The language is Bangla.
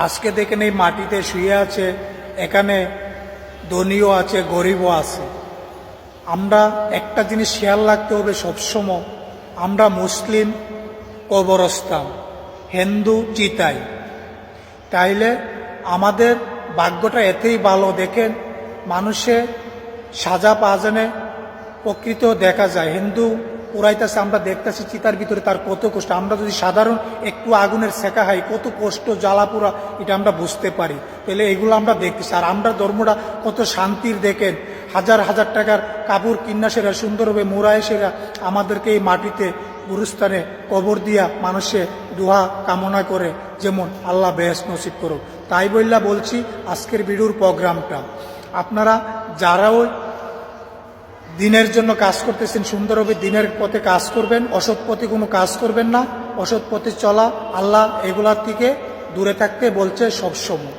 আজকে দেখেন এই মাটিতে শুয়ে আছে, এখানে ধনীও আছে, গরিবও আছে। আমরা একটা জিনিস খেয়াল রাখতে হবে সবসময়, আমরা মুসলিম কবরস্থান, হিন্দু চিতাই। তাইলে আমাদের ভাগ্যটা এতেই ভালো। দেখেন মানুষে সাজা পাজানে প্রকৃত দেখা যায়, হিন্দু পুরাইতেছে, আমরা দেখতেছি চিতার ভিতরে তার কত কষ্ট। আমরা যদি সাধারণ একটু আগুনের সেকা খাই কত কষ্ট, জ্বালাপুরা, এটা আমরা বুঝতে পারি। তাহলে এগুলো আমরা দেখতেছি। আর আমরা ধর্মটা কত শান্তির, দেখেন হাজার হাজার টাকার কাপড় কিন্নাসেরা সুন্দরভাবে মোরায়েসেরা আমাদেরকে এই মাটিতে গুরুস্থানে কবর দিয়া মানুষে দোয়া কামনা করে, যেমন আল্লাহ বেহেশত নসিব করুক। তাই বলছি আজকের ভিডিওর প্রোগ্রামটা আপনারা যারাও দিনের জন্য কাজ করতেছেন সুন্দরভাবে দিনের পথে কাজ করবেন, অসৎ পথে কোনো কাজ করবেন না। অসৎ পথে চলা, আল্লাহ এগুলার থেকে দূরে থাকতে বলছে সবসময়।